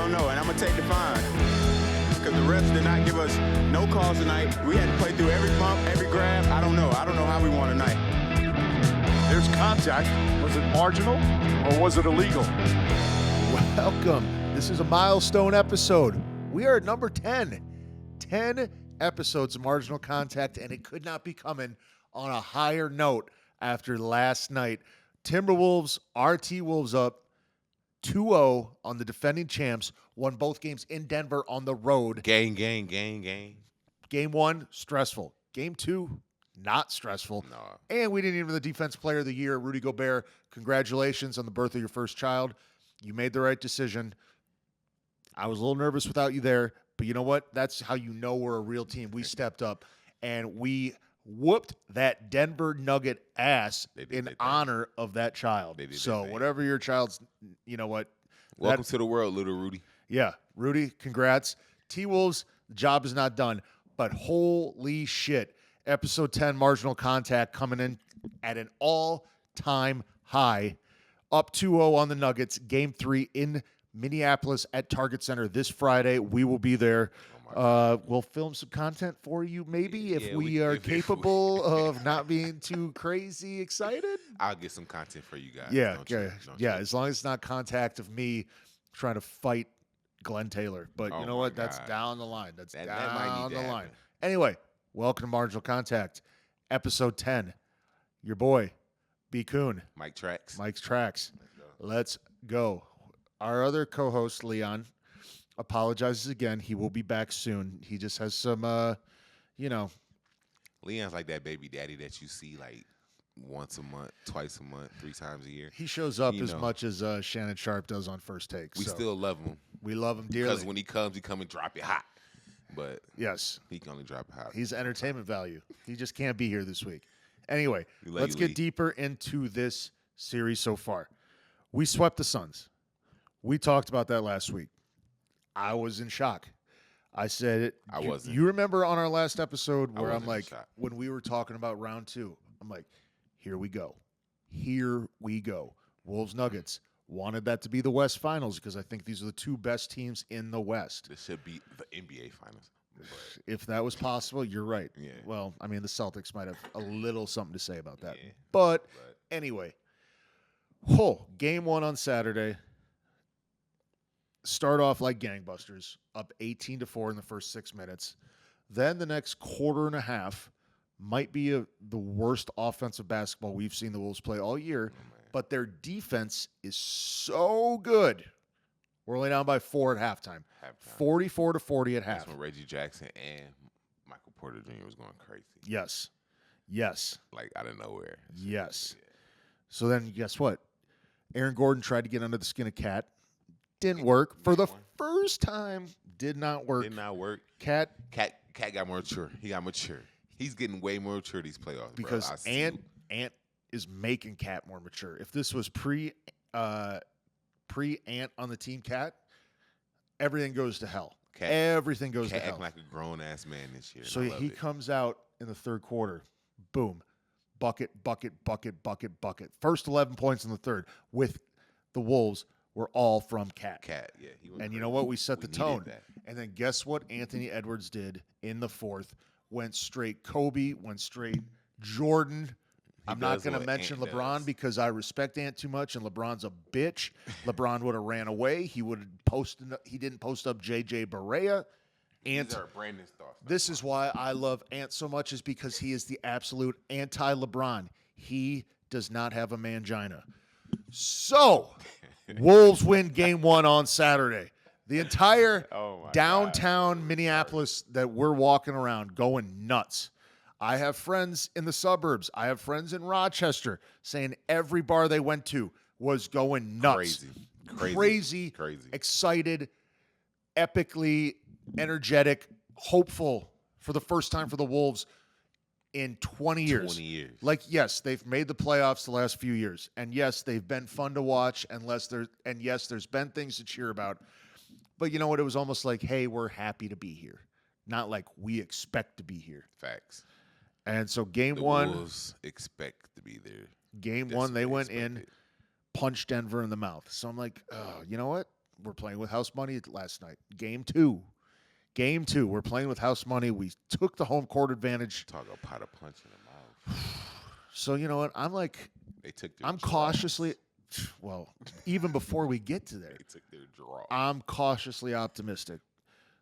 don't know, and I'm going to take the fine. Because the refs did not give us no calls tonight. We had to play through every bump, every grab. I don't know how we won tonight. There's contact. Was it marginal or was it illegal? Welcome. This is a milestone episode. We are at number 10. 10 episodes of Marginal Contact, and it could not be coming on a higher note after last night. Timberwolves, our T-Wolves up 2-0 on the defending champs, won both games in Denver on the road. Gang. Game 1, stressful. Game 2, not stressful. No. And we didn't even the Defense Player of the Year, Rudy Gobert. Congratulations on the birth of your first child. You made the right decision. I was a little nervous without you there, but you know what? That's how you know we're a real team. We stepped up, and we whooped that Denver Nugget ass in honor of that child. So whatever your child's, you know what? Welcome to the world, little Rudy. Yeah, Rudy, congrats. T-Wolves, the job is not done, but holy shit. Episode 10, Marginal Contact, coming in at an all-time high. Up 2-0 on the Nuggets. Game 3 in Minneapolis at Target Center this Friday. We will be there. We'll film some content for you, maybe, if we are capable of not being too crazy excited. I'll get some content for you guys. Yeah. As long as it's not contact of me trying to fight Glenn Taylor. But you know what? That's down the line. That's down the line. Anyway, welcome to Marginal Contact, episode 10. Your boy, B. Coon. Mike's Tracks. Let's go. Our other co-host, Leon, apologizes again. He will be back soon. He just has some, Leon's like that baby daddy that you see like once a month, twice a month, 3 times a year. He shows up as much as Shannon Sharp does on First Take. We still love him. We love him dearly. Because when he come and drop it hot. But yes, he can only drop it hot. He's entertainment value. He just can't be here this week. Anyway, let's get deeper into this series so far. We swept the Suns. We talked about that last week. I was in shock. I said it. I wasn't. You remember on our last episode where I'm like, when we were talking about round 2, I'm like, here we go. Here we go. Wolves Nuggets. Wanted that to be the West Finals because I think these are the 2 best teams in the West. This should be the NBA Finals. But if that was possible, you're right. Yeah. Well, I mean, the Celtics might have a little something to say about that. Yeah. But anyway, game 1 on Saturday. Start off like gangbusters, up 18-4 in the first 6 minutes. Then the next quarter and a half might be the worst offensive basketball we've seen the Wolves play all year, but their defense is so good. We're only down by 4 at halftime. 44-40 at half. That's when Reggie Jackson and Michael Porter Jr. was going crazy. Yes. Like out of nowhere. Yes. Yeah. So then guess what? Aaron Gordon tried to get under the skin of Cat. Didn't work. For the first time, did not work. Cat got more mature. He got mature. He's getting way more mature these playoffs. Because Ant is making Cat more mature. If this was pre-Ant on the team, Cat, everything goes to hell. Everything goes to hell. Acting like a grown-ass man this year. So he comes out in the third quarter. Boom. Bucket. First 11 points in the third with the Wolves were all from Cat. Yeah. And you know what? We set the tone. And then guess what Anthony Edwards did in the fourth? Went straight Kobe, went straight Jordan. I'm not going to mention LeBron because I respect Ant too much, and LeBron's a bitch. LeBron would have ran away. He didn't post up JJ Barea. These are Brandon's thoughts. This is why I love Ant so much, is because he is the absolute anti-LeBron. He does not have a mangina. So, Wolves win game 1 on Saturday. The entire downtown Minneapolis that we're walking around going nuts. I have friends in the suburbs. I have friends in Rochester saying every bar they went to was going nuts. Crazy. Excited, epically energetic, hopeful for the first time for the Wolves in 20 years. Like, yes, they've made the playoffs the last few years. And yes, they've been fun to watch, and yes, there's been things to cheer about. But you know what? It was almost like, hey, we're happy to be here. Not like we expect to be here. Facts. And so game the one. Wolves expect to be there. Game one, they went in, punched Denver in the mouth. So I'm like, oh, you know what? we're playing with house money last night. Game two. We're playing with house money. We took the home court advantage. Talk a pot of punch in the mouth. So you know what? I'm like, They took their I'm draws. cautiously. Well, even before we get to there, They took their draw. I'm cautiously optimistic.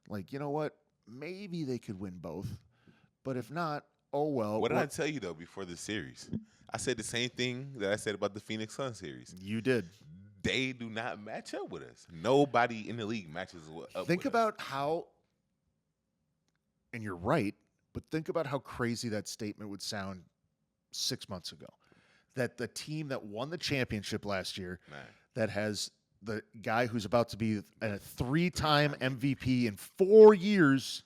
Like, you know what? Maybe they could win both, but if not, oh well. What did I tell you though before the series? I said the same thing that I said about the Phoenix Suns series. You did. They do not match up with us. Nobody in the league matches up. Think with about how, and you're right, but think about how crazy that statement would sound 6 months ago. That the team that won the championship last year, Man. that has the guy who's about to be a 3-time MVP in 4 years,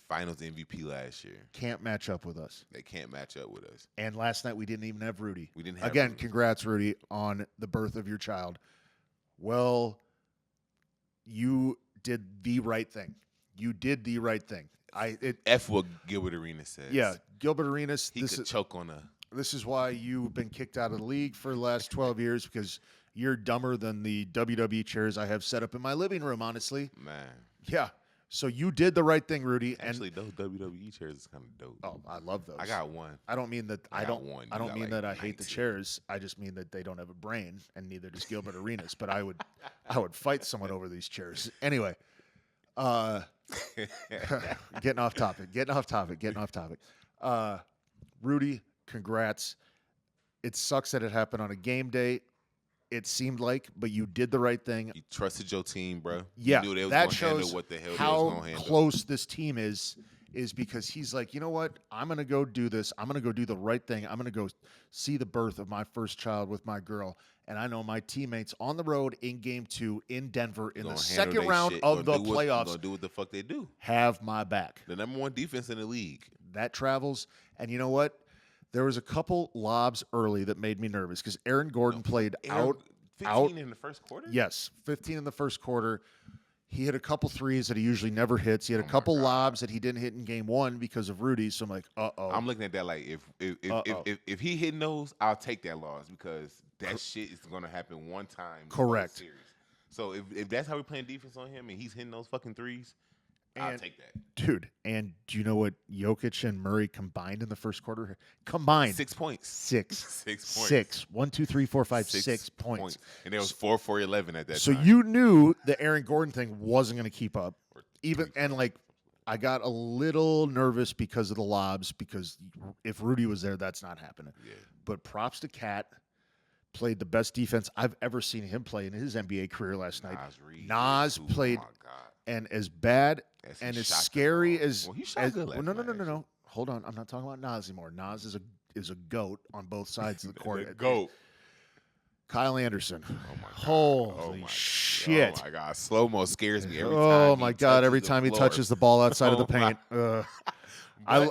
Finals MVP last year. can't match up with us. They can't match up with us. And last night we didn't even have Rudy. We didn't have Again, Rudy. congrats, Rudy, on the birth of your child. Well, you did the right thing. You did the right thing. F what Gilbert Arenas says. Yeah, Gilbert Arenas. He could choke on a. This is why you've been kicked out of the league for the last 12 years, because you're dumber than the WWE chairs I have set up in my living room, honestly. Man. Yeah. So you did the right thing, Rudy. Actually, those WWE chairs is kind of dope. Oh, I love those. I got one. I don't mean that I got one. I You don't got mean like that I hate the 19. chairs. I just mean that they don't have a brain, and neither does Gilbert Arenas. But I would fight someone over these chairs. Anyway, getting off topic. Rudy, congrats. It sucks that it happened on a game day. It seemed like, but you did the right thing. You trusted your team, bro. Yeah, you knew they was that gonna handle shows what the hell they was how gonna handle. close this team is because he's like, you know what? I'm going to go do this. I'm going to go do the right thing. I'm going to go see the birth of my first child with my girl. And I know my teammates on the road in game 2 in Denver in the Gonna handle second they round shit. of the Gonna do what- playoffs Gonna do what the fuck they do. have my back. The number 1 defense in the league. That travels. And you know what? There was a couple lobs early that made me nervous because Aaron Gordon played out. 15 in the first quarter? Yes, 15 in the first quarter. He hit a couple threes that he usually never hits. He had a my couple God. lobs that he didn't hit in game 1 because of Rudy. So I'm like, uh-oh. I'm looking at that like if he hitting those, I'll take that loss because that shit is gonna happen one time. in the whole Correct. Series. So if that's how we playing defense on him and he's hitting those fucking threes, I'll And- take that. Dude, and do you know what Jokic and Murray combined in the first quarter? Combined. 6 points. Six. 6 points. 6. 1, 2, 3, 4, 5, 6 points. And there was 4 for 11 at that So time. you knew the Aaron Gordon thing wasn't going to keep up. Or Even 3 and like I got a little nervous because of the lobs because if Rudy was there, that's not happening. Yeah. But props to Cat. Played the best defense I've ever seen him play in his NBA career last night. Nas Reed, Nas too. played, Oh my God. and as bad Yes, he and as shot the scary ball. as, Well, he shot as good well, last no, night, no. Hold on, I'm not talking about Nas anymore. Nas is a goat on both sides of the court. The GOAT. Kyle Anderson. Oh my God. Holy Oh my shit. Oh my God. Slow mo scares me every time. Oh he my God! touches Every the time he floor. touches the ball outside of the Oh my- paint, I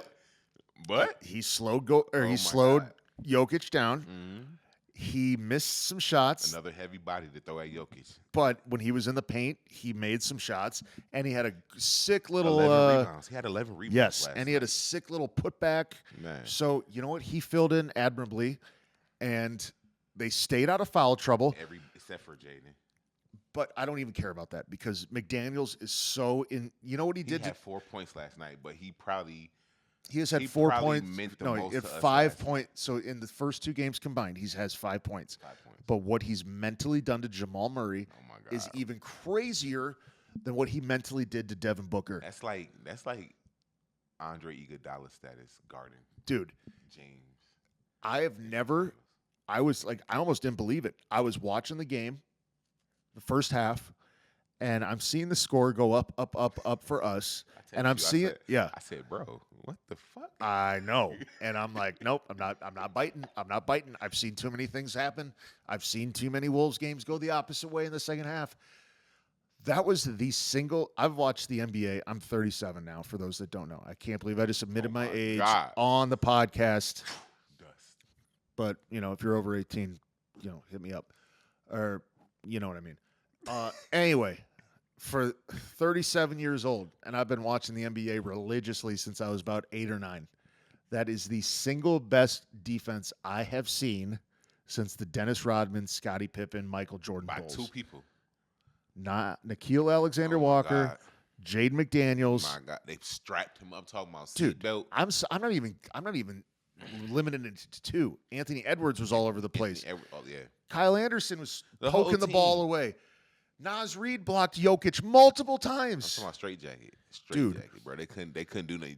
But he slowed he my slowed God. Jokic down. Mhm. He missed some shots, Another heavy body to throw at Jokic. but when he was in the paint, he made some shots, and he had a sick little 11 rebounds. He had 11 rebounds. yes, last and he had a night. sick little putback. Man. So you know what? He filled in admirably, and they stayed out of foul trouble. Except for Jaden. But I don't even care about that because McDaniels is so in. You know what he He did? had 4 points last night, but he probably He has had he 4 probably points. meant the No, most he had to us 5 last night. points. So in the first 2 games combined, he has 5 points. 5 points. But what he's mentally done to Jamal Murray Oh my God. is even crazier than what he mentally did to Devin Booker. That's like Andre Iguodala status guarding Dude, James. I have never. I was like, I almost didn't believe it. I was watching the game, the first half, and I'm seeing the score go up for us. I And I'm texted you, seeing, I said, yeah, I said, bro, what the fuck? I know. And I'm like, nope, I'm not biting. I'm not biting. I've seen too many things happen. I've seen too many Wolves games go the opposite way in the second half. That was the single. I've watched the NBA. I'm 37 now, for those that don't know. I can't believe I just admitted Oh my my age God. on the podcast. Dust. But, if you're over 18, hit me up. Or, you know what I mean. Anyway, for 37 years old, and I've been watching the NBA religiously since I was about 8 or 9, that is the single best defense I have seen since the Dennis Rodman, Scottie Pippen, Michael Jordan By Bulls. 2 people. not Nikhil Alexander Oh, my Walker, God. Jaden McDaniels. My God, they strapped him up. Talking about Dude, seatbelt. I'm not even limited it to 2. Anthony Edwards was all over the place. Oh yeah. Kyle Anderson was The whole poking the team. ball away. Nas Reed blocked Jokic multiple I'm times. talking about straight jacket. Dude. Jacket, bro. They couldn't do nothing.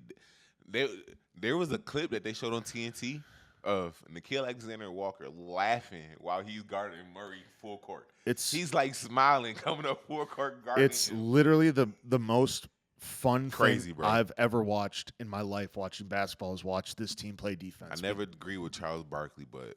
There was a clip that they showed on TNT of Nikhil Alexander Walker laughing while he's guarding Murray full court. He's like smiling, coming up full court guarding It's him. literally the most fun Crazy, thing bro. I've ever watched in my life watching basketball is watch this team play defense. I never agree with Charles Barkley, but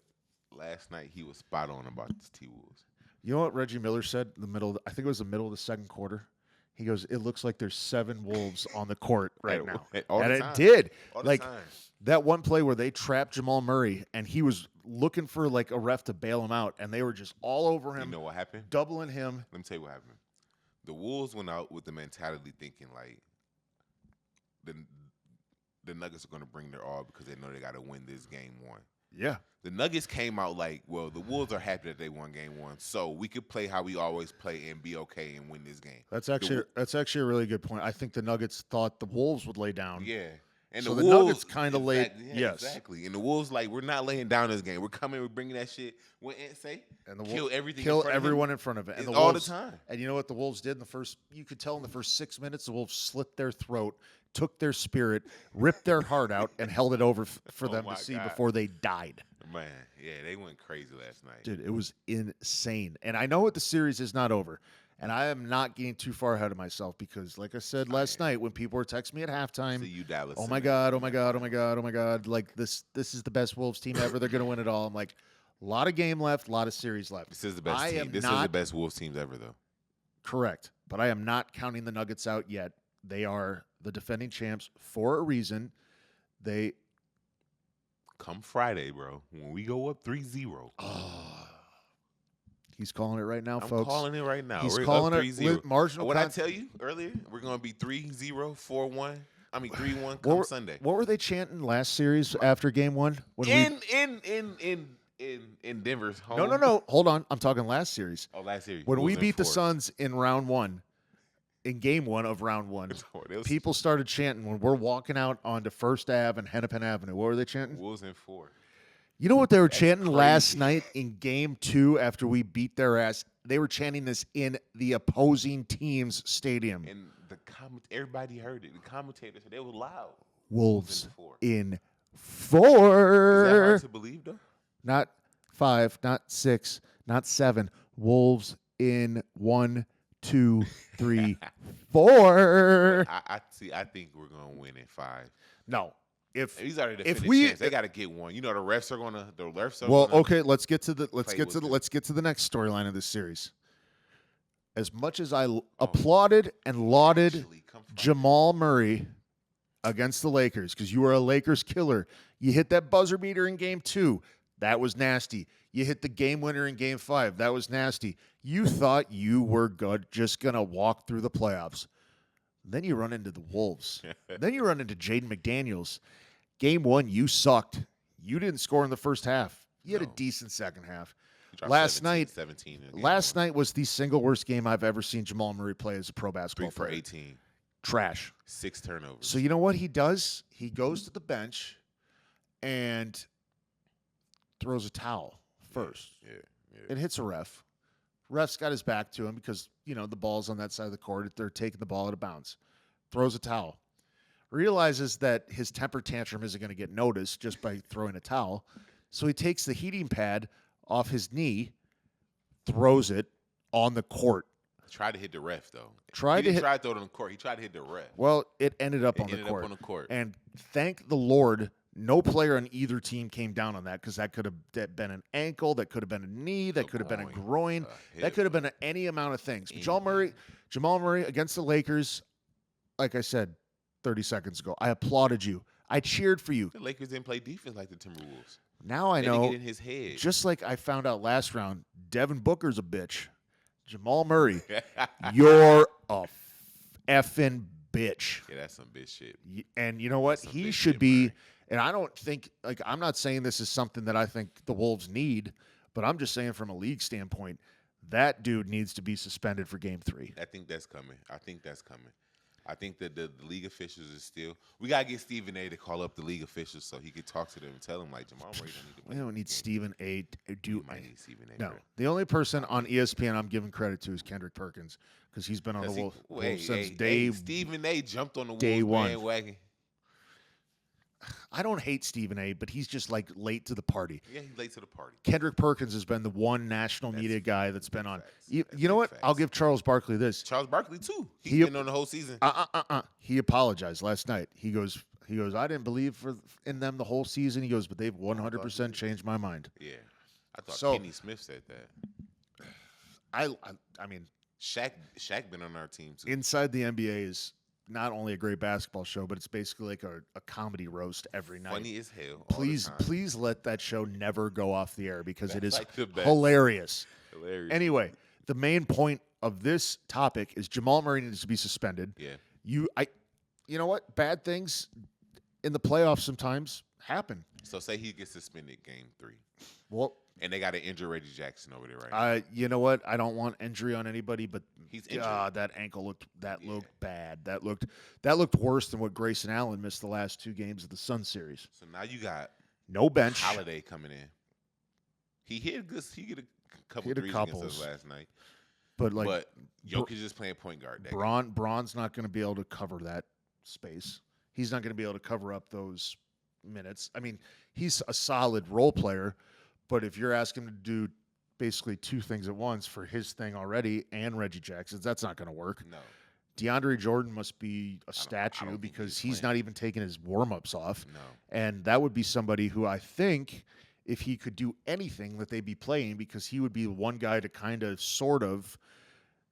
last night he was spot on about this T-Wolves. You know what Reggie Miller said in the middle I think it was the middle of the second quarter? He goes, it looks like there's 7 Wolves on the court right now. All And the it time. did. All the Like time. that one play where they trapped Jamal Murray and he was looking for like a ref to bail him out and they were just all over him, You know what happened? doubling him. Let me tell you what happened. The Wolves went out with the mentality thinking like the Nuggets are going to bring their all because they know they got to win this game 1. Yeah. The Nuggets came out like, well, the Wolves are happy that they won game 1, so we could play how we always play and be okay and win this game. That's actually a really good point. I think the Nuggets thought the Wolves would lay down. Yeah. And So the the Wolves Nuggets kinda laid- yes. Exactly. And the Wolves like, we're not laying down this game. We're coming, we're bringing that shit. What Ant say? And the kill everything. kill in front everyone of him. in front of it. And It's the all Wolves, the time. And you know what the Wolves did in the first? You could tell in the first 6 minutes, the Wolves slit their throat, took their spirit, ripped their heart out, and held it over for Oh them my to see God. before they died. Man, yeah, they went crazy last night. Dude, it was insane. And I know what the series is not over. And I am not getting too far ahead of myself because, like I said last night, when people were texting me at halftime, See you, Dallas. oh my God, oh my God, oh my God, oh my God, like this is the best Wolves team ever. They're going to win it all. I'm like, a lot of game left, a lot of series left. This is the best I team. am This is not- the best Wolves teams ever, though. Correct. But I am not counting the Nuggets out yet. They are the defending champs for a reason. They Come Friday, bro, when we go up 3-0. He's calling it right now, I'm folks. calling it right now. He's We're calling up it 3-0. marginal. What I tell you earlier, we're going to be 3-0, 4-1. I mean 3-1 come Sunday. What were they chanting last series after game one? When In Denver's home. No. Hold on. I'm talking last series. Oh, last series. When we Wolves in beat the 4. Suns in round one, in game one of round one, It was people started chanting when we're walking out onto First Ave and Hennepin Avenue. What were they chanting? Wolves in 4. You know what they were chanting last crazy. night in game two after we beat their ass? They were chanting this in the opposing team's stadium. And everybody heard it. The commentators said they were loud. Wolves in Is that 4. hard to believe, though? Not 5, not 6, not 7. Wolves in 1, 2, 3, 4. I see. I think we're gonna win in 5. No. These are the if defending we- champs. They got to get one. You know, the refs are gonna. Okay, let's get to the play with it. let's get to the next storyline of this series. As much as I applauded and lauded Actually, come fight. Jamal Murray against the Lakers because you were a Lakers killer. You hit that buzzer beater in game 2. That was nasty. You hit the game winner in game 5. That was nasty. You thought you were good, just going to walk through the playoffs. Then you run into the Wolves. Then you run into Jaden McDaniels. Game 1, you sucked. You didn't score in the first half. You had a No. decent second half. He dropped Last 17 in game Last one. night was the single worst game I've ever seen Jamal Murray play as a pro 3 basketball for player. 18, Trash. 6 turnovers. So you know what he does? He goes to the bench and throws a towel first. Yeah. It hits a ref. Ref's got his back to him because, the ball's on that side of the court. They're taking the ball out of bounds. Throws a towel. Realizes that his temper tantrum isn't going to get noticed just by throwing a towel. So he takes the heating pad off his knee, throws it on the court. Tried to hit the ref though. Tried he to didn't hit- try to throw it on the court. He tried to hit the ref. Well, it ended up It on the ended up court. on the court. And thank the Lord, no player on either team came down on that because that could have been an ankle, that could have been a knee, that could have been a groin, that could have been any amount of things. But Jamal Murray against the Lakers, like I said 30 seconds ago, I applauded you. I cheered for you. The Lakers didn't play defense like the Timberwolves. Now I They didn't know, get in his head. just like I found out last round, Devin Booker's a bitch. Jamal Murray, you're a effing bitch. Yeah, that's some bitch shit. And you know what? That's some He big should shit, be, Murray. and I don't think, I'm not saying this is something that I think the Wolves need, but I'm just saying from a league standpoint, That dude needs to be suspended for Game 3. I think that's coming. I think that the league officials is still. We gotta get Stephen A. to call up the league officials so he could talk to them and tell them like Jamal Murray don't need to play. We don't need Stephen A. We might need Stephen A. No, the only person on ESPN I'm giving credit to is Kendrick Perkins because he's been on the Wolves since day. Stephen A. jumped on the day Wolves one. bandwagon. I don't hate Stephen A., but he's just like late to the party. Yeah, he's late to the party. Kendrick Perkins has been the one national media guy that's been on. facts. You That's know big what? facts. I'll give Charles Barkley this. Charles Barkley too. He's He- been on the whole season. He apologized last night. He goes, I didn't believe in them the whole season. He goes, but they've 100% changed my mind. Yeah, I thought So- Kenny Smith said that. I mean, Shaq been on our team too. Inside the NBA is not only a great basketball show, but it's basically like a comedy roast every night. Funny as hell. all the time. Please let that show never go off the air because it That's is like the best. hilarious. Hilarious. Anyway, the main point of this topic is Jamal Murray needs to be suspended. Yeah. You know what? Bad things in the playoffs sometimes happen. So say he gets suspended game 3, Well, and they got to injure Reggie Jackson over there right now. you know what? I don't want injury on anybody, but He's injured. that ankle looked bad. That looked worse than what Grayson Allen missed the last 2 games of the Sun series. So now you got No bench. Holiday coming in. He hit a couple Hit a threes couples. against us last night. But like But Jokic is playing point guard. That game. Braun's not going to be able to cover that space. He's not going to be able to cover up those minutes. I mean, he's a solid role player, but if you're asking him to do basically 2 things at once for his thing already and Reggie Jackson's, that's not going to work. No. DeAndre Jordan must be a I statue don't think because he's he's playing. not even taking his warm-ups off. No. And that would be somebody who I think if he could do anything that they'd be playing because he would be one guy to kind of sort of,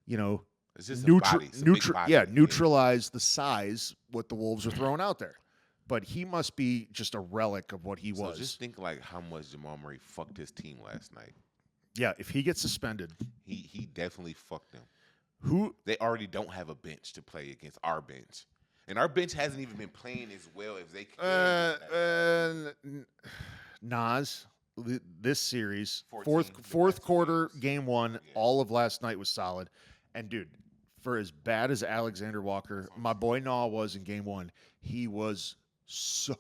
It's just a body. It's a big body. neutralize the size what the Wolves are throwing out there. But he must be just a relic of what he So was. just think like how much Jamal Murray fucked his team last night. Yeah, if he gets suspended, He definitely fucked them. who They already don't have a bench to play against our bench. And our bench hasn't even been playing as well as they could. Nas this series 14, fourth the last quarter games. game 1 Yeah. all of last night was solid. And dude, for as bad as Alexander Walker, my boy Naw was in game 1, he was so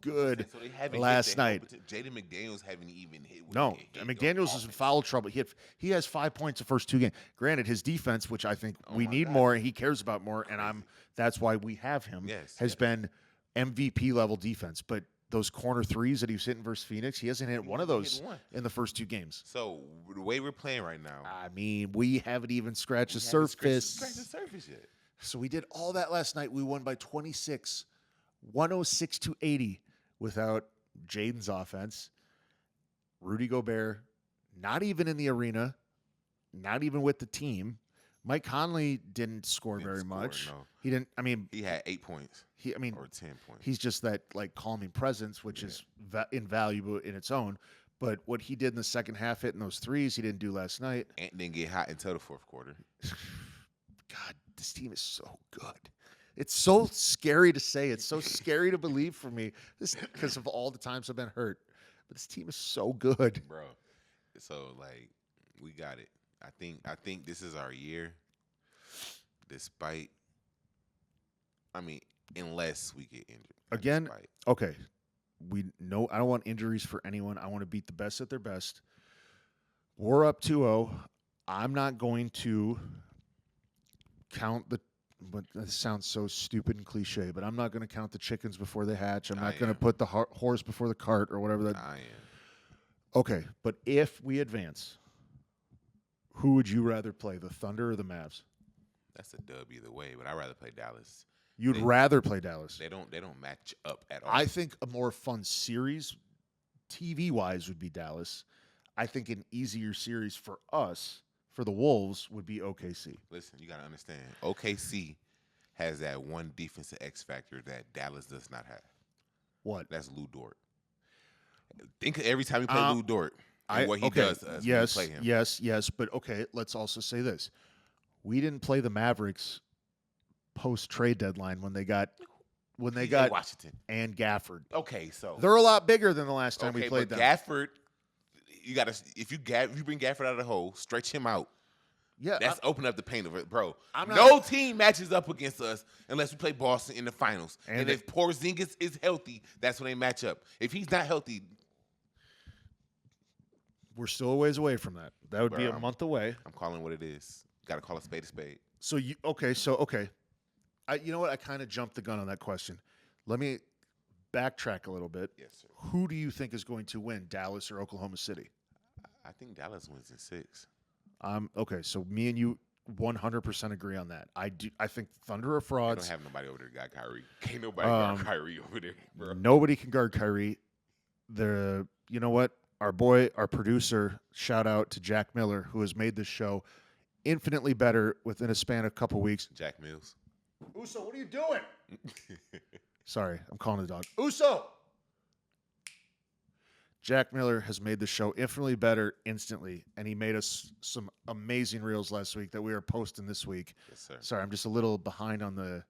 good So they haven't last hit that night. Jaden McDaniels haven't even hit. With No, the McDaniels is in offense. foul trouble. He has 5 points the first 2 games. Granted, his defense, which I think we my need God. more, and he cares about more, and that's why we have him. Yes, has yes. been MVP level defense. But those corner threes that he was hitting versus Phoenix, he hasn't hit one of hasn't hit those one. in the first 2 games. So the way we're playing right now, I mean, we haven't even scratched the we haven't surface. scratched the surface yet. So we did all that last night. We won by 26, 106-80 without Jaden's offense. Rudy Gobert, not even in the arena, not even with the team. Mike Conley didn't score Didn't very score, much. no. He didn't. I mean, He had 8 points he. I mean, or 10 points. he's just that like calming presence, which is invaluable in its own. But what he did in the second half, hitting those threes, he didn't do last night. And didn't get hot until the fourth quarter. God, this team is so good. It's so scary to say. It's so scary to believe for me. This because of all the times I've been hurt. But this team is so good. Bro. So like we got it. I think this is our year. Despite unless we get injured. Again, Despite. okay. We know I don't want injuries for anyone. I want to beat the best at their best. We're up 2-0. I'm not going to count the but that sounds so stupid and cliche, but I'm not going to count the chickens before they hatch. I'm not going to put the horse before the cart or whatever that. I am. Okay, but if we advance, who would you rather play, the Thunder or the Mavs? That's a dub either way, but I'd rather play Dallas. You'd rather play Dallas. They don't match up at all. I think a more fun series, TV-wise, would be Dallas. I think an easier series for us, for the Wolves, would be OKC. Listen, you gotta understand. OKC has that one defensive X factor that Dallas does not have. What? That's Lou Dort. Think of every time you play Lou Dort and what he okay, does to us yes, when we play him. yes, but okay, let's also say this. We didn't play the Mavericks post-trade deadline when they got Washington and Gafford. Okay, so They're a lot bigger than the last time we played but them. Gafford, you gotta if you bring Gafford out of the hole, stretch him out. Yeah, That's open up the paint of it, bro. I'm not- No team matches up against us unless we play Boston in the finals. And they- if Porzingis is healthy, that's when they match up. If he's not healthy, we're still a ways away from that. That would be a Bro, month away. I'm calling what it is. Got to call a spade a spade. So you okay. You know what? I kind of jumped the gun on that question. Let me backtrack a little bit. Yes, sir. Who do you think is going to win, Dallas or Oklahoma City? I think Dallas wins in 6. Okay, so me and you 100% agree on that. I think Thunder are They frauds. don't have nobody over there that got Kyrie. Can't nobody guard Kyrie over there, bro. Nobody can guard Kyrie. You know what? Our boy, our producer, shout out to Jack Miller, who has made this show infinitely better within a span of a couple weeks. Jack Mills. Uso, what are you doing? Sorry, I'm calling the dog. Uso! Jack Miller has made the show infinitely better instantly, and he made us some amazing reels last week that we are posting this week. Yes, sir. Sorry, I'm just a little behind on the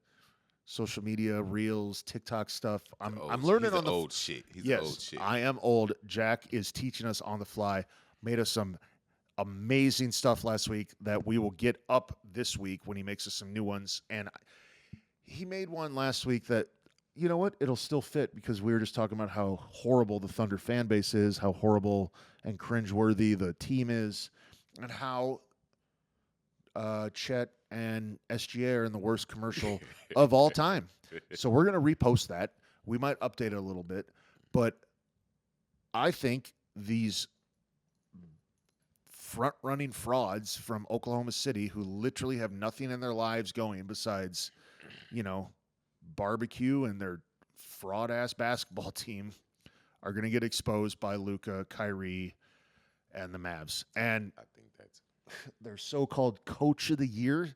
social media reels, TikTok stuff. I'm learning He's on the old shit. He's yes, old shit. I am old. Jack is teaching us on the fly. Made us some amazing stuff last week that we will get up this week when he makes us some new ones. And he made one last week that, you know what, it'll still fit because we were just talking about how horrible the Thunder fan base is, how horrible and cringeworthy the team is, and how Chet and SGA are in the worst commercial of all time. So we're going to repost that. We might update it a little bit, but I think these front-running frauds from Oklahoma City who literally have nothing in their lives going besides, barbecue and their fraud-ass basketball team are going to get exposed by Luka, Kyrie, and the Mavs. And I think that's their so-called coach of the year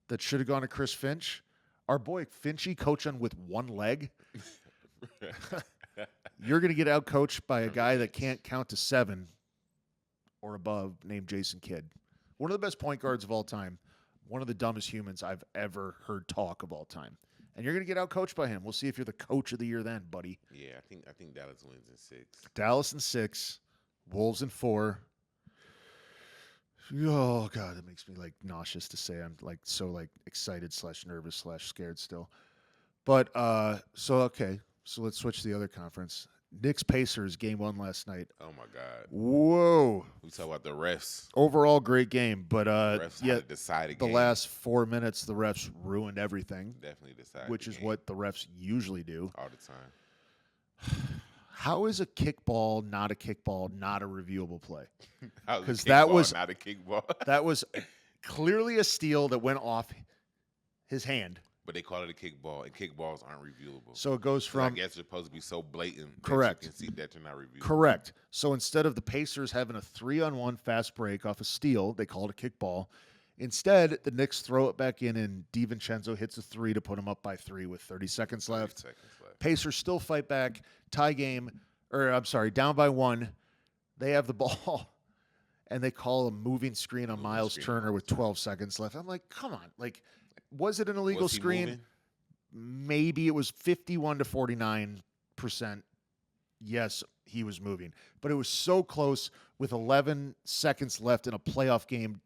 that should have gone to Chris Finch. Our boy Finchy coaching with one leg. You're going to get out-coached by a guy that can't count to 7 or above named Jason Kidd. One of the best point guards of all time. One of the dumbest humans I've ever heard talk of all time. And you're going to get out-coached by him. We'll see if you're the coach of the year then, buddy. yeah. I think Dallas wins in 6. Dallas in 6, Wolves in 4. Oh God, that makes me nauseous to say. I'm so excited / nervous / scared still. But so let's switch to the other conference. Knicks Pacers game 1 last night. Oh my God. Whoa! We talk about the refs. Overall, great game, but Refs had yeah, to decide a the game. last 4 minutes, the refs ruined everything, Definitely decide. which the is game what the refs usually do. all the time. How is a kickball not a kickball, not a reviewable play? How was a 'Cause that kickball was- not a kickball. That was clearly a steal that went off his hand. But they call it a kickball, and kickballs aren't reviewable. So it goes I from guess they're supposed to be so blatant. Correct. That you can see that they're not reviewable. correct. So instead of the Pacers having a 3-on-1 fast break off a steal, they call it a kickball. Instead, the Knicks throw it back in, and DiVincenzo hits a 3 to put them up by 3 with 30 seconds 30 left. seconds left. Pacers still fight back, tie game, down by 1. They have the ball, and they call a moving screen on Moving Miles screen. Turner with 12 seconds left. I'm like, come on. Was it an illegal Was he screen? moving? Maybe it was 51 to 49%. Yes, he was moving. But it was so close with 11 seconds left in a playoff game.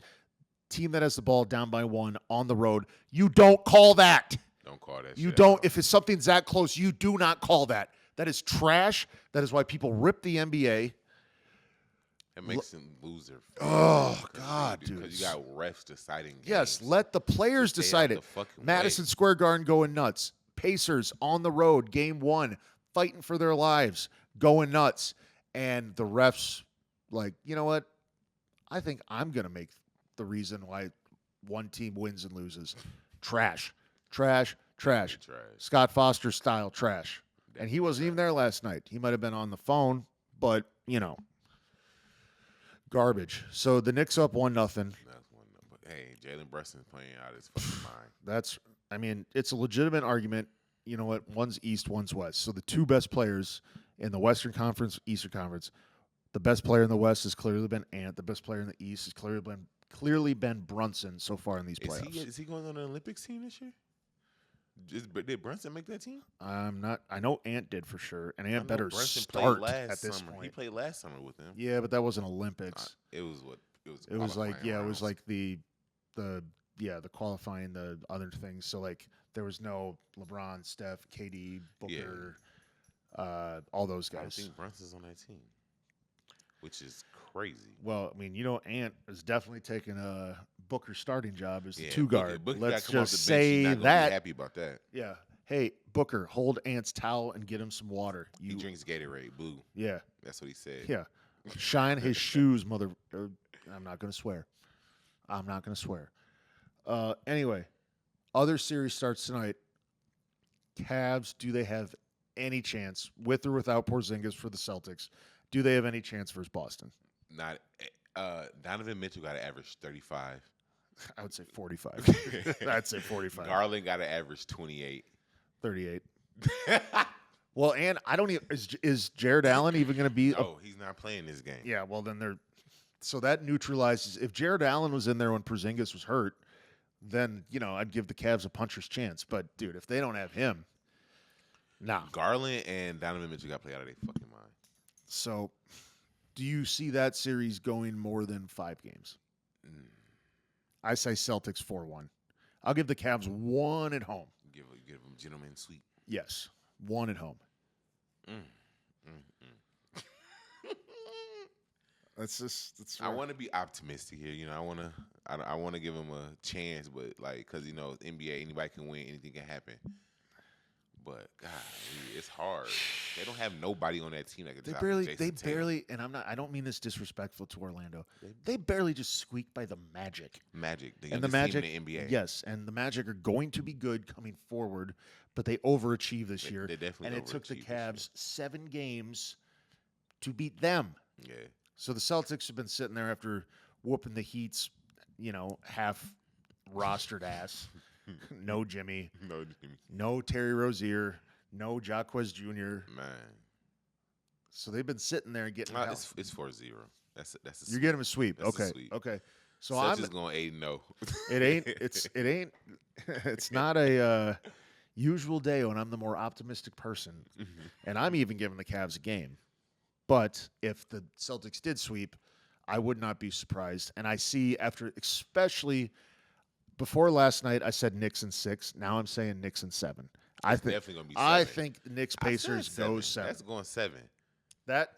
Team that has the ball down by 1 on the road. You don't call that. Don't call that You shit. don't. If it's something's that close, you do not call that. That is trash. That is why people rip the NBA. It makes them lose their. Oh, God, dude. Because you got refs deciding. Yes, games. let the players Stay out decide the it. fucking Madison way. Square Garden going nuts. Pacers on the road, game 1, fighting for their lives, going nuts. And the refs, you know what? I think I'm going to make the reason why one team wins and loses. Trash. Trash. Trash. Trash. Scott Foster style trash. And he wasn't even there last night. He might have been on the phone, but, garbage. So the Knicks up 1-0. That's one. But hey, Jalen Brunson's playing out his fucking mind. It's a legitimate argument. You know what? One's East, one's West. So the two best players in the Western Conference, Eastern Conference, the best player in the West has clearly been Ant. The best player in the East has clearly been Brunson so far in these playoffs. Is he going on the Olympics team this year? Did Brunson make that team? I'm not. I know Ant did for sure, and I Ant know better Brunson start played last at this summer. He point. played last summer with them. Yeah, but that wasn't Olympics. It was what it was. It was qualifying rounds. the the qualifying, the other things. So like there was no LeBron, Steph, KD, Booker, all those I don't guys. think Brunson's on that team, which is crazy. Well, I mean, Ant is definitely taking a Booker starting job as the Yeah, two guard. Booker Let's gotta come off just the bench. He's say not gonna that. be happy about that. Yeah. Hey, Booker, hold Ant's towel and get him some water. He drinks Gatorade. Boo. Yeah. That's what he said. Yeah. Shine his shoes, mother. I'm not going to swear. Anyway, other series starts tonight. Cavs, do they have any chance, with or without Porzingis for the Celtics? Do they have any chance versus Boston? Not. Donovan Mitchell got to average 35. I would say 45. I'd say 45. Garland got to average 28. 38. Well, and I don't even is Jared Allen even going to be? Oh, he's not playing this game. Yeah. Well, then so that neutralizes. If Jared Allen was in there when Porzingis was hurt, then I'd give the Cavs a puncher's chance. But dude, if they don't have him, nah. Garland and Donovan Mitchell got to play out of their fucking mind. So, do you see that series going more than 5 games? I say Celtics 4-1. I'll give the Cavs 1 at home. Give them gentleman sweep. Yes, 1 at home. That's I want to be optimistic here. I want to give them a chance, but because NBA, anybody can win, anything can happen. But God, it's hard. They don't have nobody on that team that can. They barely, and I don't mean this disrespectful to Orlando. They barely just squeaked by the Magic. And the Magic team in the NBA. Yes, and the Magic are going to be good coming forward, but they overachieved this year. They definitely. And it took the Cavs 7 games to beat them. Yeah. So the Celtics have been sitting there after whooping the Heat's, half rostered ass. No Jimmy. No Terry Rozier. No Jaquez Jr. Man. So they've been sitting there getting. It's 4-0. That's a You're getting a sweep. That's Okay. a sweep. Okay. So Celtics I'm just going 8-0. It ain't. It's not a usual day when I'm the more optimistic person, and I'm even giving the Cavs a game. But if the Celtics did sweep, I would not be surprised. And I see especially before last night, I said Knicks in 6. Now I'm saying Knicks in 7. Definitely gonna be 7. I think the Knicks Pacers go 7. That's going 7. That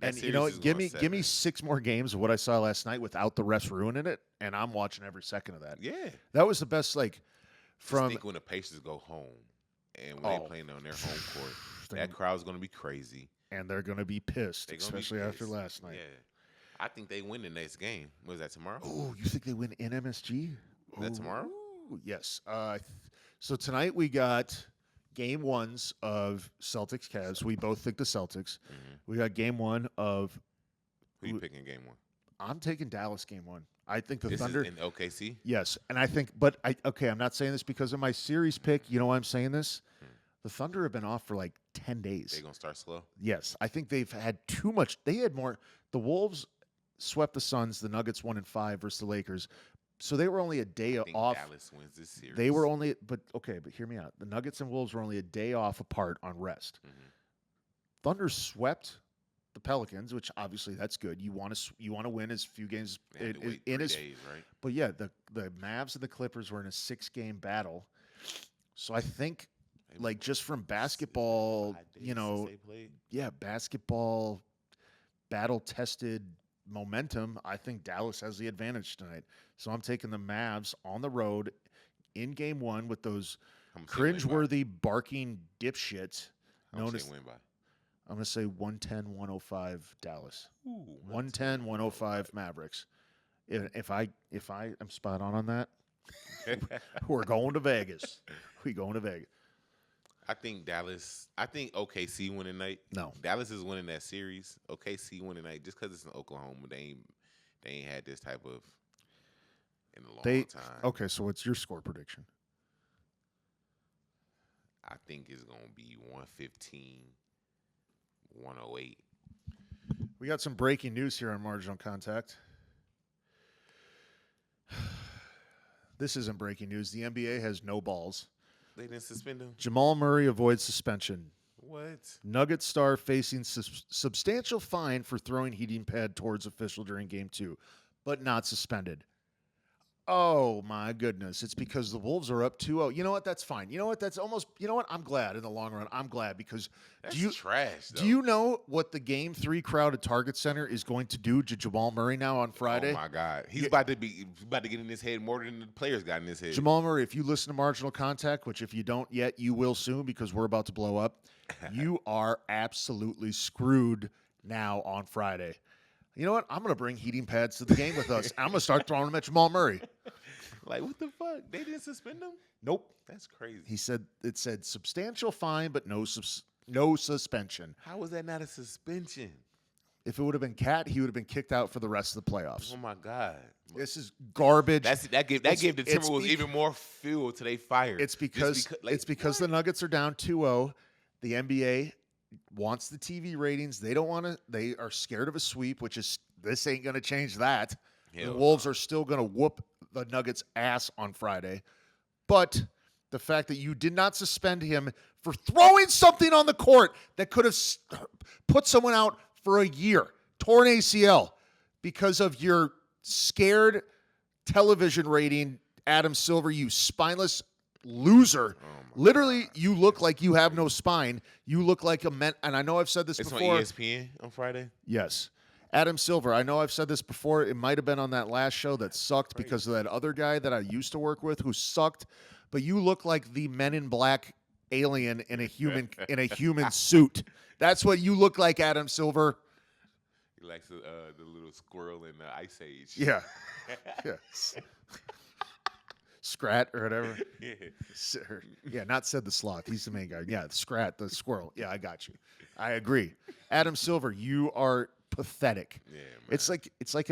and give me 6 more games of what I saw last night without the refs ruining it, and I'm watching every second of that. Yeah, that was the best. I think when the Pacers go home and when they're playing on their home court, that crowd's going to be crazy, and they're going to be pissed, especially after last night. Yeah, I think they win the next game. Was that tomorrow? Oh, you think they win in MSG? Is that tomorrow? Yes. So tonight we got game 1s of Celtics Cavs. We both think the Celtics. Mm-hmm. We got game 1 of. Who you picking game 1? I'm taking Dallas game 1. I think the this Thunder is in OKC. Yes, and I think, I'm not saying this because of my series pick. You know why I'm saying this? The Thunder have been off for like 10 days. They're gonna start slow. Yes, I think they've had too much. They had more. The Wolves swept the Suns. The Nuggets 1-5 versus the Lakers. So they were only a day off. Dallas wins this series. They were only, but hear me out. The Nuggets and Wolves were only a day off apart on rest. Thunder swept the Pelicans, which obviously that's good. You want to win as few games in as days, right? But yeah, the Mavs and the Clippers were in a 6-game battle. So I think just from basketball, basketball battle tested momentum, I think Dallas has the advantage tonight. So I'm taking the Mavs on the road in game 1 with those cringeworthy barking dipshits. How much they win by? I'm going to say 110-105 Dallas. 110-105 Mavericks. If I am spot on that, we're going to Vegas. I think OKC winning tonight. No. Dallas is winning that series. OKC winning tonight just because it's in Oklahoma. They ain't had this type of in a long time. Okay, so what's your score prediction? I think it's going to be 115, 108. We got some breaking news here on Marginal Contact. This isn't breaking news. The NBA has no balls. They didn't suspend him? Jamal Murray avoids suspension. What? Nuggets star facing substantial fine for throwing heating pad towards official during Game 2, but not suspended. Oh my goodness. It's because the Wolves are up 2-0. You know what? That's fine. You know what? That's almost, you know what? I'm glad in the long run. I'm glad because That's trash, though. do you know what the Game 3 crowd at Target Center is going to do to Jamal Murray now on Friday? Oh my God. He's about to get in his head more than the players got in his head. Jamal Murray, if you listen to Marginal Contact, which if you don't yet, you will soon because we're about to blow up, you are absolutely screwed now on Friday. You know what? I'm going to bring heating pads to the game with us. I'm going to start throwing them at Jamal Murray. Like, what the fuck? They didn't suspend him? Nope. That's crazy. It said substantial fine, but no suspension. How was that not a suspension? If it would have been Cat, he would have been kicked out for the rest of the playoffs. Oh my God. This is garbage. That gave the Timberwolves even more fuel to they fire. It's because the Nuggets are down 2-0. The NBA wants the TV ratings. They don't want to. They are scared of a sweep, which is this ain't going to change that. The Wolves are still going to whoop the Nuggets' ass on Friday. But the fact that you did not suspend him for throwing something on the court that could have put someone out for a year, torn ACL, because of your scared television rating, Adam Silver, you spineless loser. Literally, you look like you have no spine. You look like and I know I've said this before. It's on ESPN on Friday? Yes. Adam Silver, I know I've said this before. It might have been on that last show that sucked because of that other guy that I used to work with who sucked. But you look like the Men in Black alien in a human suit. That's what you look like, Adam Silver. He likes the little squirrel in the Ice Age. Yeah. Yes. Scrat or whatever. Yeah, not Sid the Sloth. He's the main guy. Yeah, Scrat, the squirrel. Yeah, I got you. I agree. Adam Silver, you are pathetic. Yeah, man. It's like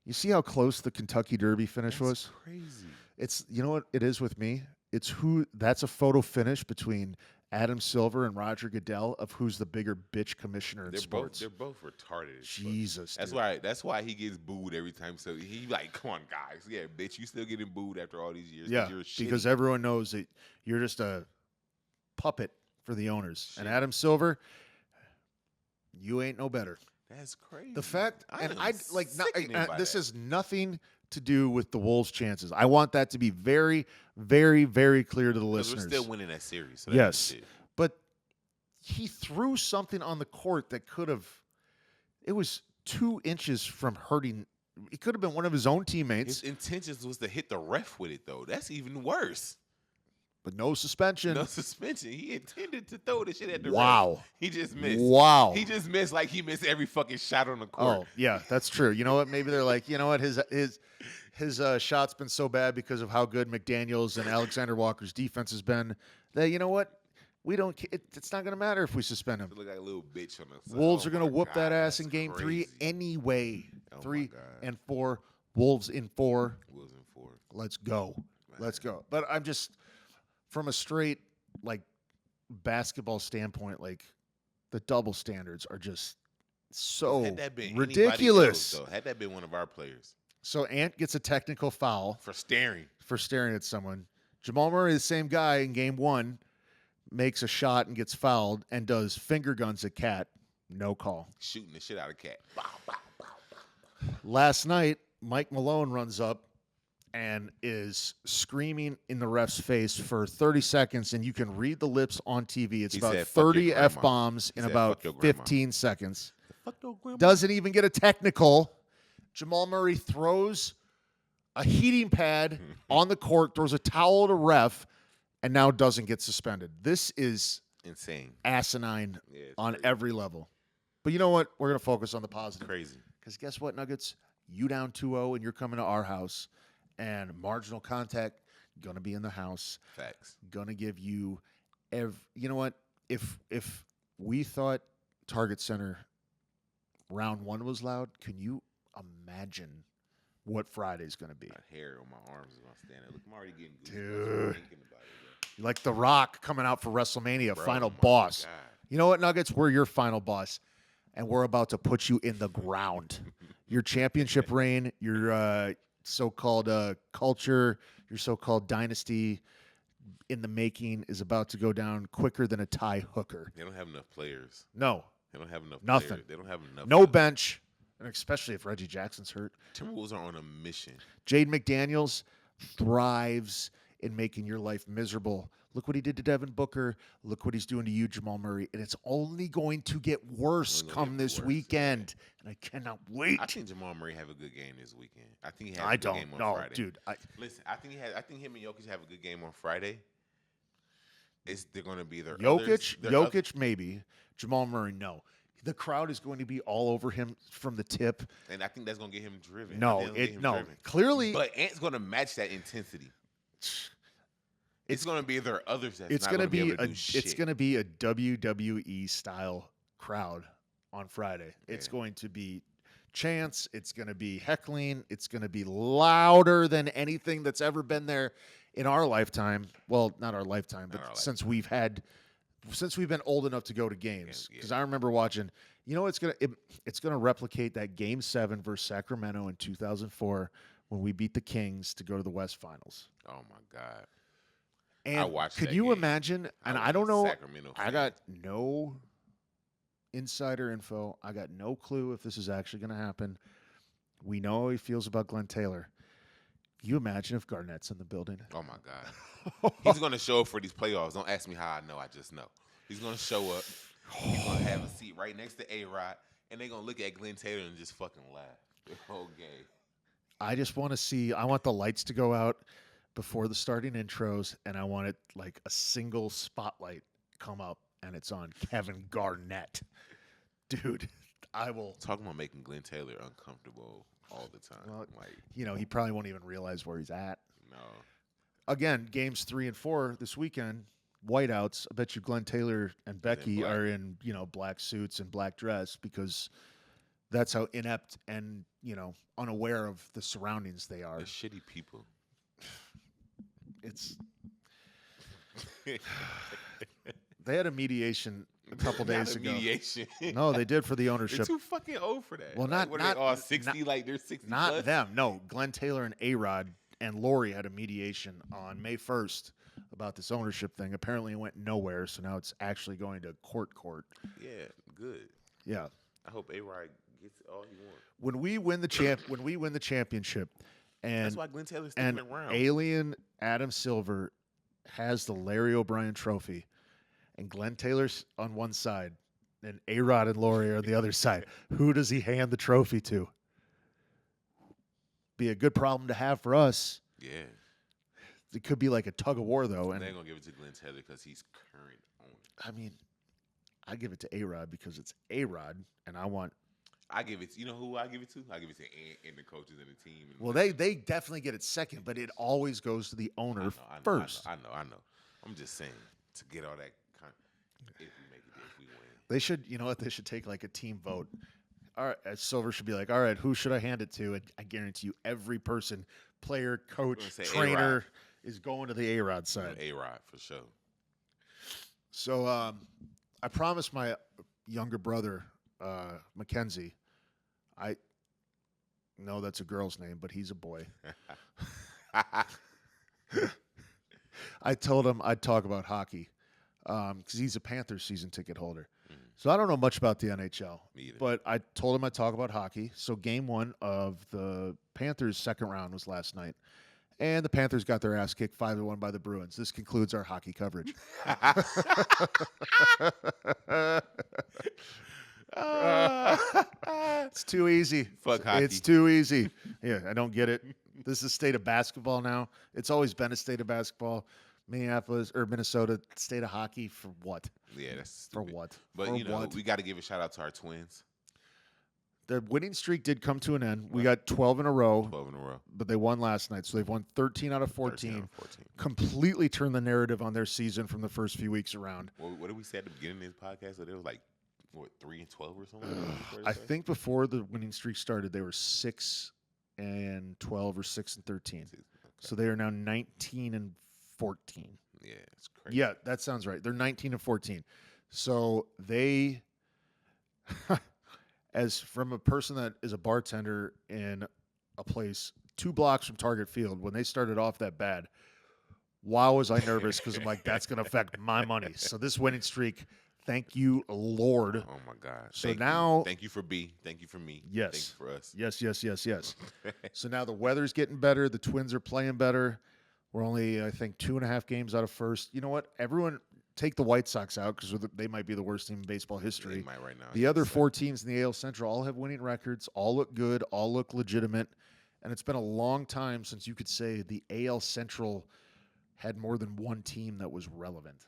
you see how close the Kentucky Derby finish was? Crazy. It's, you know what it is with me? That's a photo finish between Adam Silver and Roger Goodell of who's the bigger bitch commissioner in sports. They're both retarded. Jesus. That's why he gets booed every time. So he like, come on, guys. Yeah, bitch, you still getting booed after all these years. Yeah, because everyone knows that you're just a puppet for the owners. Shit. And Adam Silver, you ain't no better. That's crazy. The fact, this has nothing to do with the Wolves' chances. I want that to be very, very, very clear to the listeners. We're still winning that series. So yes, but he threw something on the court that could have. It was 2 inches from hurting. It could have been one of his own teammates. His intentions was to hit the ref with it, though. That's even worse. But no suspension. No suspension. He intended to throw the shit at the ref. He just missed. Wow. He just missed like he missed every fucking shot on the court. Oh, yeah, that's true. You know what? Maybe they're like, you know what? His shot's been so bad because of how good McDaniels and Alexander Walker's defense has been that, you know what? We don't. It's not going to matter if we suspend him. Look like a little bitch on the side. Wolves are going to whoop that ass in Game 3 anyway. 3 and 4. Wolves in 4. Wolves in 4. Let's go. Man. Let's go. But I'm just, from a straight like basketball standpoint, like the double standards are just so ridiculous. Else, had that been one of our players. So Ant gets a technical foul for staring at someone. Jamal Murray, the same guy in Game 1, makes a shot and gets fouled and does finger guns at Cat. No call. Shooting the shit out of Cat. Bow, bow, bow, bow. Last night, Mike Malone runs up and is screaming in the ref's face for 30 seconds, and you can read the lips on TV. It's about 30 F-bombs in about 15 seconds. Doesn't even get a technical. Jamal Murray throws a heating pad on the court, throws a towel at a ref, and now doesn't get suspended. This is insane, asinine on every level. But you know what? We're going to focus on the positive. Crazy. Because guess what, Nuggets? You down 2-0, and you're coming to our house. And Marginal Contact, going to be in the house. Facts. Going to give you you know what? If we thought Target Center round 1 was loud, can you imagine what Friday's going to be? My hair on my arms is not standing. Look, I'm already getting dude. Like The Rock coming out for WrestleMania, final boss. God. You know what, Nuggets? We're your final boss, and we're about to put you in the ground. Your championship reign, your so-called culture, your so-called dynasty in the making is about to go down quicker than a tie hooker. They don't have enough players. No. They don't have enough Nothing. Players. They don't have enough. No bench. and especially if Reggie Jackson's hurt. Timberwolves are on a mission. Jaden McDaniels thrives in making your life miserable. Look what he did to Devin Booker. Look what he's doing to you, Jamal Murray. And it's only going to get worse come this weekend. And I cannot wait. I think Jamal Murray have a good game this weekend. I think he has a good game on Friday. Dude. Listen, I think him and Jokic have a good game on Friday. They're going to be their Jokic maybe. Jamal Murray, no. The crowd is going to be all over him from the tip. And I think that's going to get him driven. Clearly. But Ant's going to match that intensity. It's going to be their others that's it's not going to be able to do shit. It's going to be a WWE style crowd on Friday. Yeah. It's going to be chants. It's going to be heckling. It's going to be louder than anything that's ever been there in our lifetime. Well, not our lifetime, but since we've been old enough to go to games. Because I remember watching. You know, it's gonna replicate that Game 7 versus Sacramento in 2004 when we beat the Kings to go to the West Finals. Oh my God. And I watched could that you game. imagine? And I don't know. I got no insider info. I got no clue if this is actually going to happen. We know how he feels about Glenn Taylor. Can you imagine if Garnett's in the building? Oh my God. He's going to show up for these playoffs. Don't ask me how I know. I just know. He's going to show up. He's going to have a seat right next to A-Rod, and they're going to look at Glenn Taylor and just fucking laugh the whole game. I just want to see. I want the lights to go out before the starting intros, and I want it like a single spotlight come up, and it's on Kevin Garnett. Dude, I will. Talking about making Glenn Taylor uncomfortable all the time. Well, he probably won't even realize where he's at. No. Again, games 3 and 4 this weekend, whiteouts. I bet you Glenn Taylor and Becky are in, black suits and black dress because that's how inept and, unaware of the surroundings they are. They're shitty people. They had a mediation a couple days ago. Mediation. No, they did for the ownership. They're too fucking old for that. Well, not they all 60, like they're 60 Not plus? them. No, Glenn Taylor and A-Rod and Lori had a mediation on May 1st about this ownership thing. Apparently it went nowhere, so now it's actually going to court. Yeah, good. Yeah. I hope A-Rod gets all he wants. When we win the championship, and that's why Glenn Taylor's sticking around. Alien Adam Silver has the Larry O'Brien trophy, and Glenn Taylor's on one side, and A-Rod and Lori are on the other side. Who does he hand the trophy to? Be a good problem to have for us. Yeah. It could be like a tug of war, though. And they're going to give it to Glenn Taylor because he's current owner. I mean, I give it to A-Rod because it's A-Rod, and I give it to, you know who I give it to? I give it to Ant and the coaches and the team. Well, they definitely get it second, but it always goes to the owner first. I know. I'm just saying, to get all that, if we make it, if we win. They should, they should take like a team vote. All right, Silver should be like, all right, who should I hand it to? And I guarantee you every person, player, coach, trainer, A-Rod is going to the A-Rod side. A-Rod, for sure. So I promised my younger brother, Mackenzie, I know that's a girl's name, but he's a boy. I told him I'd talk about hockey because he's a Panthers season ticket holder. So I don't know much about the NHL, but I told him I'd talk about hockey. So game 1 of the Panthers' second round was last night, and the Panthers got their ass kicked 5-1 by the Bruins. This concludes our hockey coverage. It's too easy. Fuck hockey. It's too easy. Yeah, I don't get it. This is a state of basketball now. It's always been a state of basketball. Minnesota, state of hockey for what? Yeah, that's stupid. For what? But, we got to give a shout-out to our Twins. The winning streak did come to an end. We got 12 in a row. 12 in a row. But they won last night, so they've won 13 out of 14. Completely turned the narrative on their season from the first few weeks around. Well, what did we say at the beginning of this podcast? That it was like, 3-12 or something? I think before the winning streak started, they were 6-12 or 6-13. Okay. So they are now 19-14. Yeah, it's crazy. Yeah, that sounds right. They're 19-14. So they, as from a person that is a bartender in a place 2 blocks from Target Field, when they started off that bad, wow, was I nervous because I'm like, that's going to affect my money. So this winning streak Thank you, Lord. Oh my God. So Thank now, you. Thank you for B. Thank you for me. Yes. Thank you for us. Yes. So now the weather's getting better. The Twins are playing better. We're only, I think, 2.5 games out of first. You know what? Everyone take the White Sox out because they might be the worst team in baseball history. They might right now. The other 4 teams in the AL Central all have winning records, all look good, all look legitimate. And it's been a long time since you could say the AL Central had more than one team that was relevant.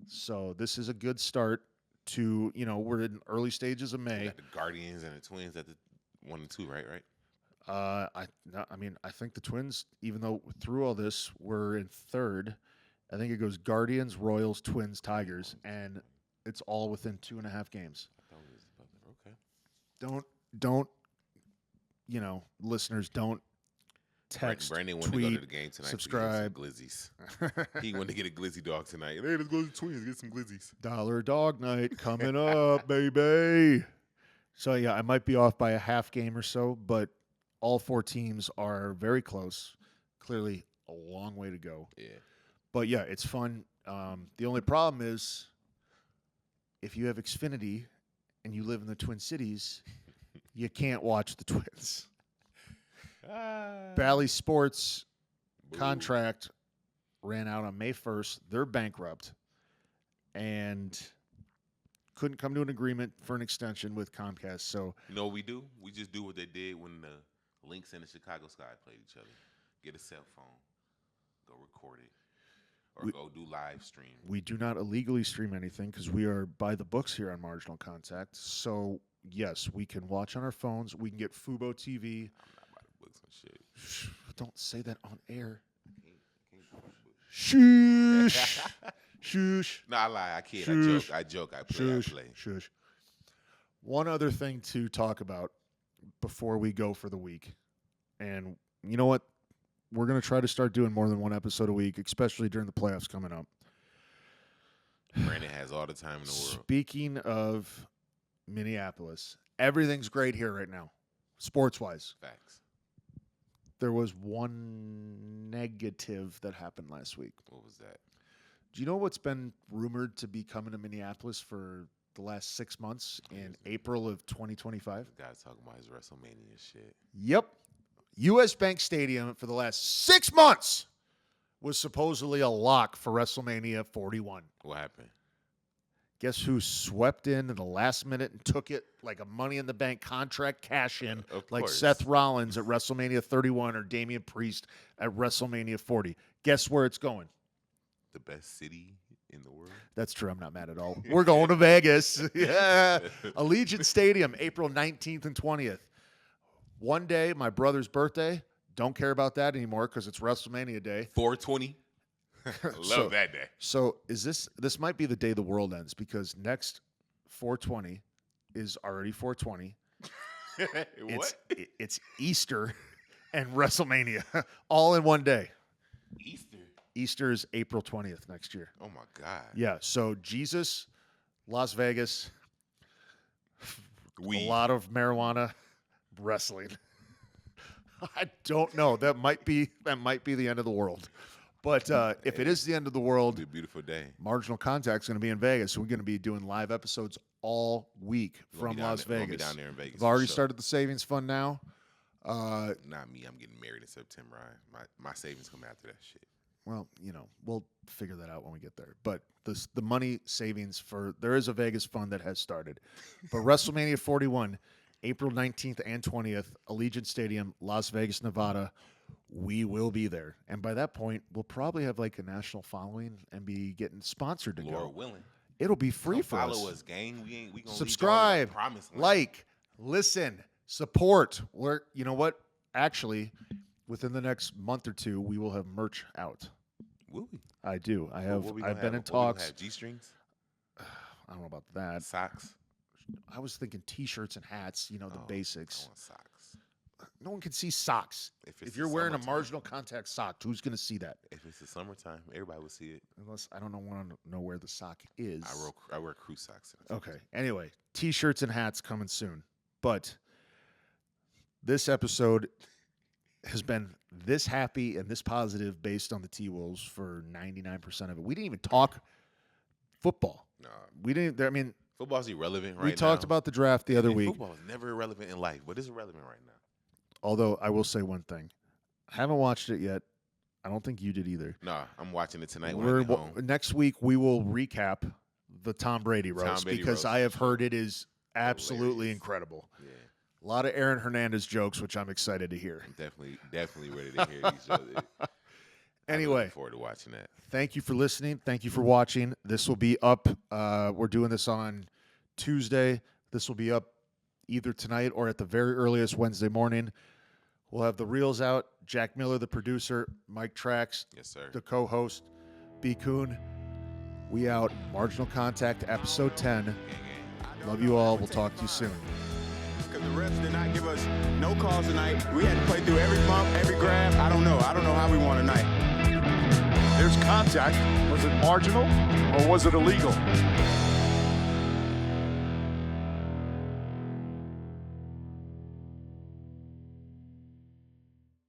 So this is a good start to, we're in early stages of May. We got the Guardians and the Twins at the 1 and 2, right? I think the Twins, even though through all this, we're in third. I think it goes Guardians, Royals, Twins, Tigers, and it's all within 2.5 games. Okay. Don't, listeners, don't text, Brandon wanted tweet, to go to the game tonight. subscribe. Glizzies. He wanted to get a glizzy dog tonight. Hey, let's go to the Twins, get some glizzies. Dollar Dog Night coming up, baby. So, yeah, I might be off by a half game or so, but all 4 teams are very close. Clearly a long way to go. Yeah. But, yeah, it's fun. The only problem is if you have Xfinity and you live in the Twin Cities, you can't watch the Twins. Bally Sports contract ran out on May 1st. They're bankrupt and couldn't come to an agreement for an extension with Comcast. So, you know what we do? We just do what they did when the Lynx and the Chicago Sky played each other. Get a cell phone, go record it, or go do live stream. We do not illegally stream anything because we are by the books here on Marginal Contact. So, yes, we can watch on our phones. We can get Fubo TV. I'm not by the books and shit. Shh, don't say that on air. Shush. Shush. No, I lie. I kid. Shush. I joke. I play. Shush. One other thing to talk about before we go for the week. And you know what? We're going to try to start doing more than one episode a week, especially during the playoffs coming up. Brandon has all the time in the world. Speaking of Minneapolis, everything's great here right now, sports-wise. Facts. There was one negative that happened last week. What was that? Do you know what's been rumored to be coming to Minneapolis for the last 6 months in April of 2025? The guy's talking about his WrestleMania shit. Yep. U.S. Bank Stadium for the last 6 months was supposedly a lock for WrestleMania 41. What happened? Guess who swept in the last minute and took it like a Money in the Bank contract cash in, like Seth Rollins at WrestleMania 31 or Damian Priest at WrestleMania 40? Guess where it's going? The best city in the world? That's true. I'm not mad at all. We're going to Vegas. Yeah. Allegiant Stadium, April 19th and 20th. One day, my brother's birthday. Don't care about that anymore because it's WrestleMania day. 420. Love that day. So this might be the day the world ends because next 420 is already 420. What? It's Easter and WrestleMania all in one day. Easter is April 20th next year. Oh, my God. Yeah, so Jesus, Las Vegas, Weed. A lot of marijuana, wrestling. I don't know. That might be the end of the world. But if it is the end of the world, It'll be a beautiful day. Marginal Contact's going to be in Vegas. So we're going to be doing live episodes all week from Las Vegas. We'll be down there in Vegas. I've already started the savings fund now. Not me. I'm getting married in September. My savings come after that shit. Well, we'll figure that out when we get there. But the money savings there is a Vegas fund that has started. But WrestleMania 41, April 19th and 20th, Allegiant Stadium, Las Vegas, Nevada. We will be there. And by that point, we'll probably have like a national following and be getting sponsored to go. Lord willing. It'll be free for us. Follow us, gang. We gonna subscribe, promise like, listen, support. You know what? Actually, within the next month or two, we will have merch out. Will we? I do. I've been in talks. What we gonna have, G-strings? I don't know about that. Socks? I was thinking T-shirts and hats, the basics. I want socks. No one can see socks. If you're wearing a Marginal Contact sock, who's going to see that? If it's the summertime, everybody will see it. Unless I don't want to know where the sock is. I wear crew socks. Okay. Anyway, T-shirts and hats coming soon. But this episode has been this happy and this positive based on the T-Wolves for 99% of it. We didn't even talk football. Nah, We didn't. I mean, football's irrelevant right now. we talked about the draft the other week. Football is never irrelevant in life, but it's irrelevant right now. Although I will say one thing, I haven't watched it yet. I don't think you did either. Nah, I'm watching it tonight when I get home. Next week we will recap the Tom Brady roast because roast. I have heard it is absolutely Hilarious. incredible. Yeah, A lot of Aaron Hernandez jokes, which I'm excited to hear. I'm definitely ready to hear these shows. Anyway, I'm looking forward to watching that. thank you for listening. Thank you for watching. This will be up. We're doing this on Tuesday. This will be up either tonight or at the very earliest Wednesday morning. We'll have the reels out. Jack Miller, the producer. Mike Trax, Yes, sir. the co-host. B. Kuhn. We out. Marginal Contact, episode 10. Love you all. We'll talk to you soon. Because the refs did not give us no calls tonight. We had to play through every bump, every grab. I don't know how we won tonight. There's contact. Was it marginal or was it illegal?